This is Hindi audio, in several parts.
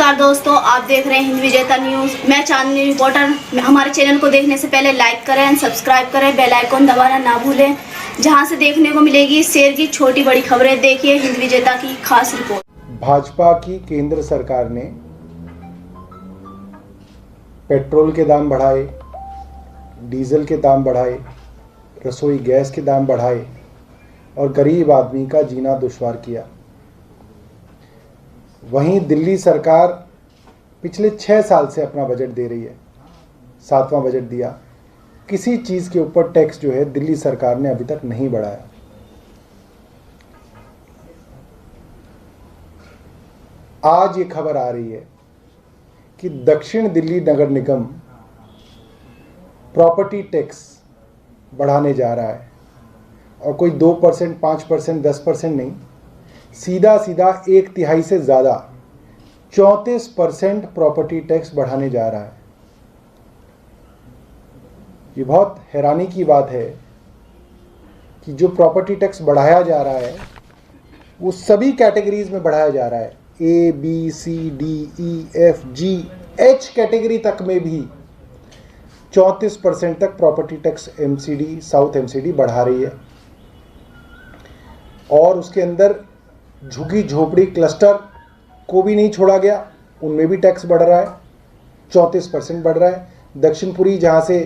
नमस्कार दोस्तों, आप देख रहे हैं हिंद विजेता न्यूज़। मैं चांदनी रिपोर्टर। हमारे चैनल को देखने से पहले लाइक करें, सब्सक्राइब करें, बेल आइकन दबाना ना भूलें, जहां से देखने को मिलेगी शहर की छोटी बड़ी खबरें। देखिए हिंद विजेता की खास रिपोर्ट। भाजपा की केंद्र सरकार ने पेट्रोल के दाम बढ़ाए, डीजल के दाम बढ़ाए, रसोई गैस के दाम बढ़ाए और गरीब आदमी का जीना दुश्वार किया। वहीं दिल्ली सरकार पिछले 6 साल से अपना बजट दे रही है, 7वां बजट दिया। किसी चीज़ के ऊपर टैक्स जो है दिल्ली सरकार ने अभी तक नहीं बढ़ाया। आज ये खबर आ रही है कि दक्षिण दिल्ली नगर निगम प्रॉपर्टी टैक्स बढ़ाने जा रहा है और कोई 2%, 5%, 10% नहीं, सीधा 1/3 से ज़्यादा 34% प्रॉपर्टी टैक्स बढ़ाने जा रहा है। ये बहुत हैरानी की बात है कि जो प्रॉपर्टी टैक्स बढ़ाया जा रहा है वो सभी कैटेगरीज में बढ़ाया जा रहा है। A, B, C, D, E, F, G, H category तक में भी 34% तक property tax MCD, south MCD बढ़ा रही है। और उसके अंदर झुग्गी झोपड़ी क्लस्टर को भी नहीं छोड़ा गया, उनमें भी टैक्स बढ़ रहा है, 34% बढ़ रहा है। दक्षिणपुरी, जहाँ से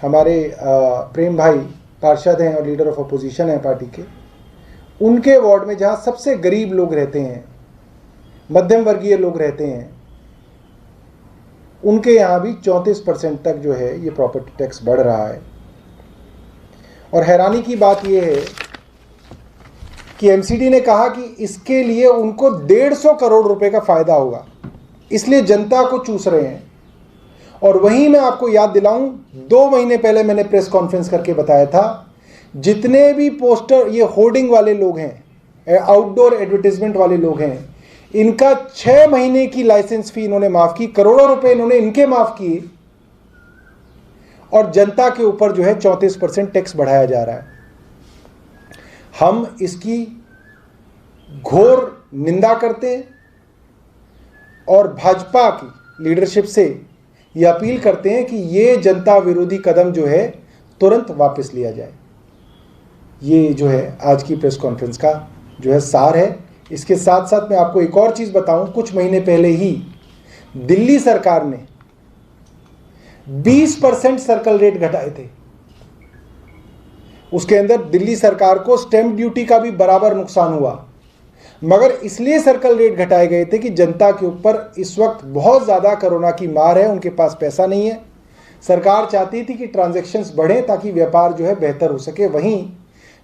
हमारे प्रेम भाई पार्षद हैं और लीडर ऑफ अपोजिशन हैं पार्टी के, उनके वार्ड में जहाँ सबसे गरीब लोग रहते हैं, मध्यम वर्गीय लोग रहते हैं, उनके यहाँ भी 34% तक जो है ये प्रॉपर्टी टैक्स बढ़ रहा है। और हैरानी की बात ये है कि MCD ने कहा कि इसके लिए उनको 150 करोड़ रुपए का फायदा होगा, इसलिए जनता को चूस रहे हैं। और वहीं मैं आपको याद दिलाऊं, 2 महीने पहले मैंने प्रेस कॉन्फ्रेंस करके बताया था, जितने भी पोस्टर, ये होर्डिंग वाले लोग हैं, आउटडोर एडवर्टीजमेंट वाले लोग हैं, इनका 6 महीने की लाइसेंस फी इन्होंने माफ की, करोड़ों रुपए इन्होंने इनके माफ किए और जनता के ऊपर जो है 34% टैक्स बढ़ाया जा रहा है। हम इसकी घोर निंदा करते हैं और भाजपा की लीडरशिप से ये अपील करते हैं कि ये जनता विरोधी कदम जो है तुरंत वापस लिया जाए। ये जो है आज की प्रेस कॉन्फ्रेंस का जो है सार है। इसके साथ साथ मैं आपको एक और चीज़ बताऊं, कुछ महीने पहले ही दिल्ली सरकार ने 20% सर्कल रेट घटाए थे। उसके अंदर दिल्ली सरकार को स्टैंप ड्यूटी का भी बराबर नुकसान हुआ, मगर इसलिए सर्कल रेट घटाए गए थे कि जनता के ऊपर इस वक्त बहुत ज़्यादा कोरोना की मार है, उनके पास पैसा नहीं है। सरकार चाहती थी कि ट्रांजैक्शंस बढ़ें ताकि व्यापार जो है बेहतर हो सके। वहीं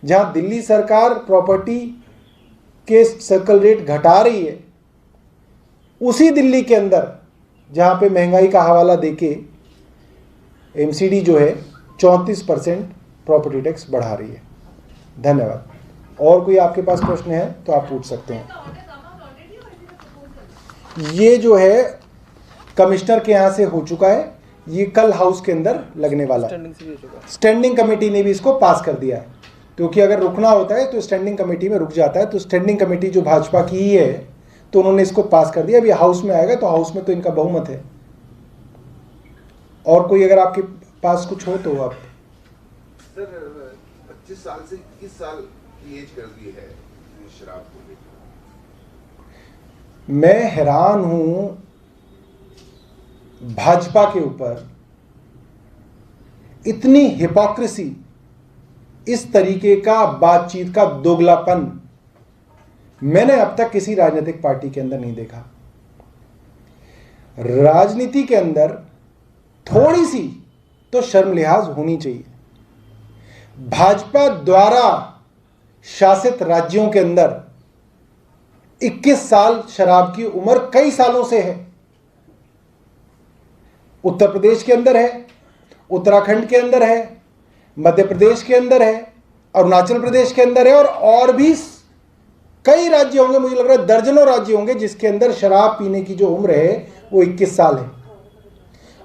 जहां दिल्ली सरकार प्रॉपर्टी के सर्कल रेट घटा रही है, उसी दिल्ली के अंदर जहां पे महंगाई का हवाला देके MCD जो है 34% प्रॉपर्टी टैक्स बढ़ा रही है। धन्यवाद। और कोई आपके पास प्रश्न है तो आप पूछ सकते हैं। ये जो है कमिश्नर के यहाँ से हो चुका है, ये कल हाउस के अंदर लगने वाला है। स्टैंडिंग कमेटी ने भी इसको पास कर दिया है, क्योंकि अगर रुकना होता है तो स्टैंडिंग कमेटी में रुक जाता है। तो स्टैंडिंग कमेटी जो भाजपा की ही है, तो उन्होंने इसको पास कर दिया। अभी हाउस में आएगा तो हाउस में तो इनका बहुमत है। और कोई अगर आपके पास कुछ हो तो आप। सर, 25 साल से 21 साल की एज कर दी है शराब को लेकर। मैं हैरान हूं भाजपा के ऊपर, इतनी हिपोक्रेसी, इस तरीके का बातचीत का दोगलापन मैंने अब तक किसी राजनीतिक पार्टी के अंदर नहीं देखा। राजनीति के अंदर थोड़ी सी तो शर्म लिहाज होनी चाहिए। भाजपा द्वारा शासित राज्यों के अंदर 21 साल शराब की उम्र कई सालों से है। उत्तर प्रदेश के अंदर है, उत्तराखंड के अंदर है, मध्य प्रदेश के अंदर है, अरुणाचल प्रदेश के अंदर है और भी कई राज्य होंगे, मुझे लग रहा है दर्जनों राज्य होंगे जिसके अंदर शराब पीने की जो उम्र है वो 21 साल है।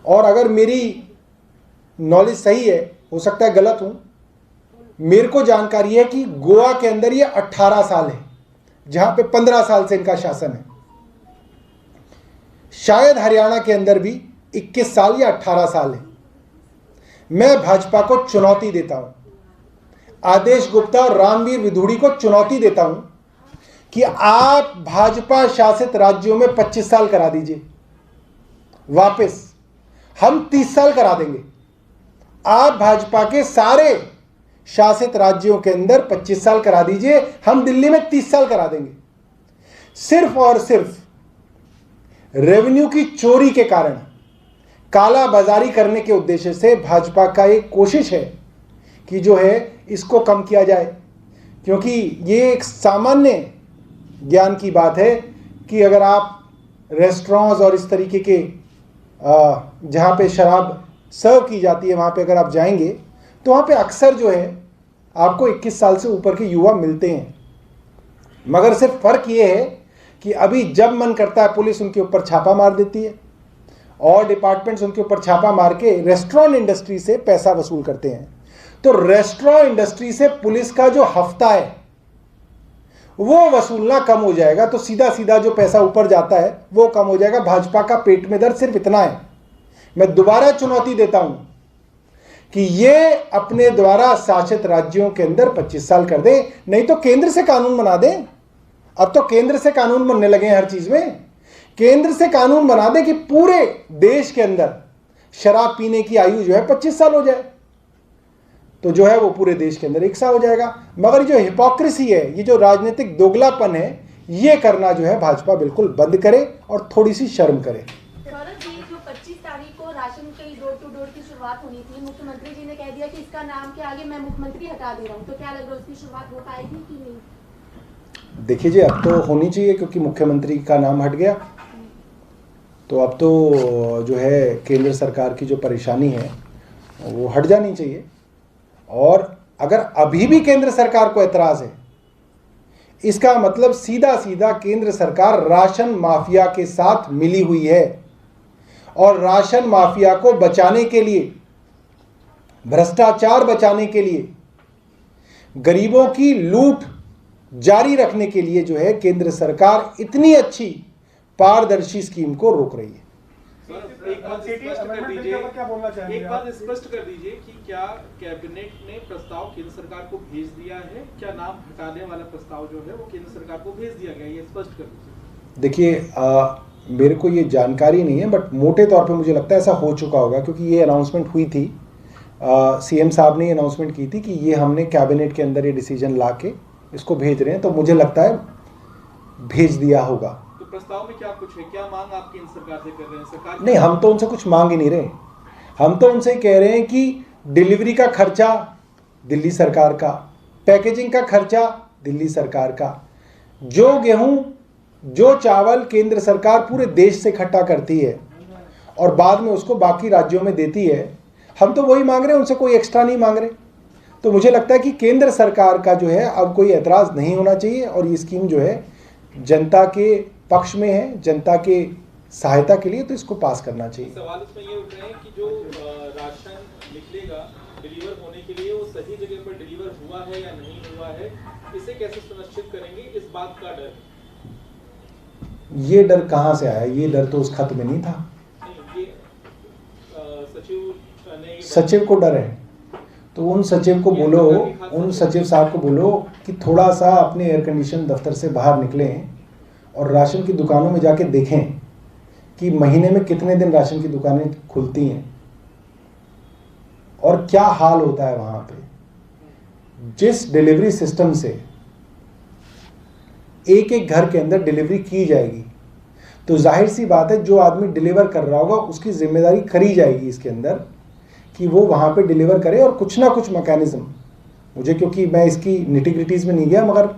और अगर मेरी नॉलेज सही है, हो सकता है गलत हूं, मेरे को जानकारी है कि गोवा के अंदर ये 18 साल है, जहां पे 15 साल से इनका शासन है। शायद हरियाणा के अंदर भी 21 साल या 18 साल है। मैं भाजपा को चुनौती देता हूं, आदेश गुप्ता और रामवीर विधूड़ी को चुनौती देता हूं कि आप भाजपा शासित राज्यों में 25 साल करा दीजिए वापस, हम 30 साल करा देंगे। आप भाजपा के सारे शासित राज्यों के अंदर 25 साल करा दीजिए, हम दिल्ली में 30 साल करा देंगे। सिर्फ और सिर्फ रेवेन्यू की चोरी के कारण, काला बाजारी करने के उद्देश्य से भाजपा का एक कोशिश है कि जो है इसको कम किया जाए, क्योंकि ये एक सामान्य ज्ञान की बात है कि अगर आप रेस्टोरेंट्स और इस तरीके के जहाँ पे शराब सर्व की जाती है वहाँ पे अगर आप जाएंगे तो वहाँ पे अक्सर जो है आपको 21 साल से ऊपर के युवा मिलते हैं। मगर सिर्फ फ़र्क ये है कि अभी जब मन करता है पुलिस उनके ऊपर छापा मार देती है और डिपार्टमेंट्स उनके ऊपर छापा मार के रेस्टोरेंट इंडस्ट्री से पैसा वसूल करते हैं। तो रेस्टोरेंट इंडस्ट्री से पुलिस का जो हफ्ता है वो वसूलना कम हो जाएगा, तो सीधा सीधा जो पैसा ऊपर जाता है वो कम हो जाएगा। भाजपा का पेट में दर्द सिर्फ इतना है। मैं दोबारा चुनौती देता हूं कि ये अपने द्वारा शासित राज्यों के अंदर 25 साल कर दे, नहीं तो केंद्र से कानून बना दें। अब तो केंद्र से कानून बनने लगे हैं हर चीज में। केंद्र से कानून बना दें कि पूरे देश के अंदर शराब पीने की आयु जो है 25 साल हो जाए, तो जो है वो पूरे देश के अंदर एक सा हो जाएगा। मगर जो हिपोक्रेसी है, ये जो राजनीतिक दोगलापन है, ये करना जो है भाजपा बिल्कुल बंद करे और थोड़ी सी शर्म करे। सौरभ जी, जो 25 तारीख को राशन की डोर टू डोर की शुरुआत होनी थी, मुख्यमंत्री जी ने कह दिया कि इसका नाम के आगे मैं मुख्यमंत्री हटा दे रहा हूँ, तो क्या लग रहा है उसकी शुरुआत हो पाएगी कि नहीं? देखिए जी, अब तो होनी चाहिए क्योंकि मुख्यमंत्री का नाम हट गया, तो अब तो जो है केंद्र सरकार की जो परेशानी है वो हट जानी चाहिए। और अगर अभी भी केंद्र सरकार को एतराज है, इसका मतलब सीधा सीधा केंद्र सरकार राशन माफिया के साथ मिली हुई है और राशन माफिया को बचाने के लिए, भ्रष्टाचार बचाने के लिए, गरीबों की लूट जारी रखने के लिए जो है केंद्र सरकार इतनी अच्छी पारदर्शी स्कीम को रोक रही है। एक बात स्पष्ट कर दीजिए कि क्या कैबिनेट ने प्रस्ताव केंद्र सरकार को भेज दिया है? क्या नाम हटाने वाला प्रस्ताव जो है वो केंद्र सरकार को भेज दिया गया, ये स्पष्ट कर दीजिए। देखिए, मेरे को ये जानकारी नहीं है, बट मोटे तौर पे मुझे लगता है ऐसा हो चुका होगा, क्योंकि ये अनाउंसमेंट हुई थी, सीएम साहब ने अनाउंसमेंट की थी कि ये हमने कैबिनेट के अंदर ये डिसीजन ला के इसको भेज रहे हैं, तो मुझे लगता है भेज दिया होगा। तो प्रस्ताव में क्या कुछ है, क्या मांग आप केंद्र सरकार से कर रहे हैं? सरकार नहीं, हम तो उनसे कुछ मांग ही नहीं रहे, हम तो उनसे कह रहे हैं कि डिलीवरी का खर्चा दिल्ली सरकार का, पैकेजिंग का खर्चा दिल्ली सरकार का, जो गेहूं जो चावल केंद्र सरकार पूरे देश से इकट्ठा करती है और बाद में उसको बाकी राज्यों में देती है, हम तो वही मांग रहे हैं, उनसे कोई एक्स्ट्रा नहीं मांग रहे। तो मुझे लगता है कि केंद्र सरकार का जो है अब कोई एतराज़ नहीं होना चाहिए और ये स्कीम जो है जनता के पक्ष में है, जनता के सहायता के लिए, तो इसको पास करना चाहिए। सवाल इसमें ये उठ रहे हैं कि जो राशन निकलेगा डिलीवर होने के लिए वो सही जगह पर डिलीवर हुआ है या नहीं हुआ है, इसे कैसे सुनिश्चित करेंगे, इस बात का डर। ये डर कहाँ से आया? ये डर तो उस खत में नहीं था। नहीं, ये सचिव को डर है, तो उन सचिव को बोलो, उन सचिव साहब को बोलो कि थोड़ा सा अपने एयर कंडीशन दफ्तर से बाहर निकलें और राशन की दुकानों में जाके देखें कि महीने में कितने दिन राशन की दुकानें खुलती हैं और क्या हाल होता है वहाँ पे। जिस डिलीवरी सिस्टम से एक एक घर के अंदर डिलीवरी की जाएगी, तो जाहिर सी बात है जो आदमी डिलीवर कर रहा होगा उसकी जिम्मेदारी करी जाएगी इसके अंदर कि वो वहाँ पे डिलीवर करे। और कुछ ना कुछ मैकेनिज्म, मुझे क्योंकि मैं इसकी निटिग्रिटीज़ में नहीं गया, मगर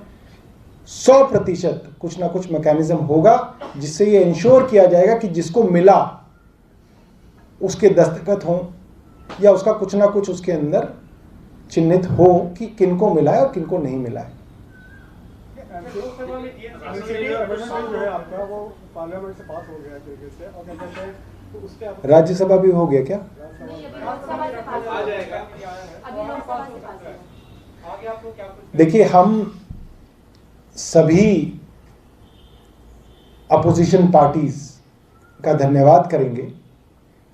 100% कुछ ना कुछ मैकेनिज्म होगा जिससे ये इंश्योर किया जाएगा कि जिसको मिला उसके दस्तखत हों या उसका कुछ ना कुछ उसके अंदर चिन्हित हो कि किनको मिला है और किनको नहीं मिला है। राज्यसभा भी हो गया क्या? देखिए, हम सभी अपोजिशन पार्टीज का धन्यवाद करेंगे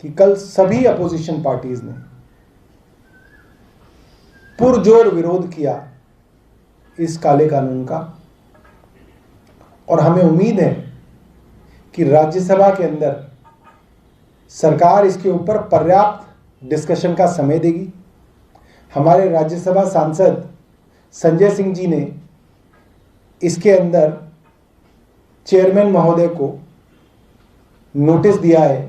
कि कल सभी अपोजिशन पार्टीज ने पुरजोर विरोध किया इस काले कानून का, और हमें उम्मीद है कि राज्यसभा के अंदर सरकार इसके ऊपर पर्याप्त डिस्कशन का समय देगी। हमारे राज्यसभा सांसद संजय सिंह जी ने इसके अंदर चेयरमैन महोदय को नोटिस दिया है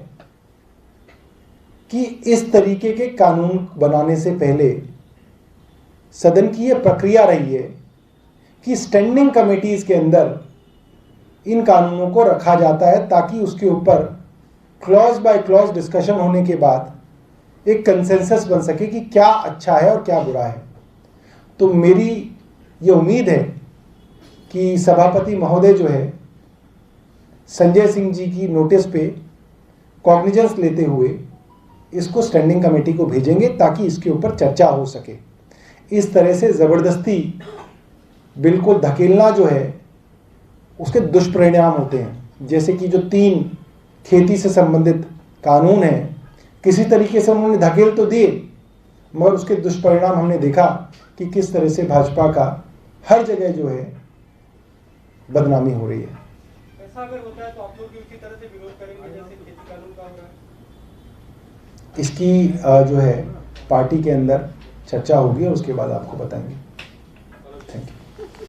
कि इस तरीके के कानून बनाने से पहले सदन की यह प्रक्रिया रही है कि स्टैंडिंग कमेटीज के अंदर इन कानूनों को रखा जाता है ताकि उसके ऊपर क्लॉज बाय क्लॉज डिस्कशन होने के बाद एक कंसेंसस बन सके कि क्या अच्छा है और क्या बुरा है। तो मेरी ये उम्मीद है कि सभापति महोदय जो है संजय सिंह जी की नोटिस पे कॉग्निजेंस लेते हुए इसको स्टैंडिंग कमेटी को भेजेंगे ताकि इसके ऊपर चर्चा हो सके। इस तरह से ज़बरदस्ती बिल्कुल धकेलना जो है उसके दुष्परिणाम होते हैं। जैसे कि जो 3 खेती से संबंधित कानून हैं, किसी तरीके से उन्होंने धकेल तो दिए मगर उसके दुष्परिणाम हमने देखा कि किस तरह से भाजपा का हर जगह जो है बदनामी हो रही है। ऐसा अगर होता है तो आप लोग भी उसी तरह से विरोध करेंगे जैसे खेती कानून का हो रहा है? इसकी जो है पार्टी के अंदर चर्चा होगी और उसके बाद आपको बताएंगे।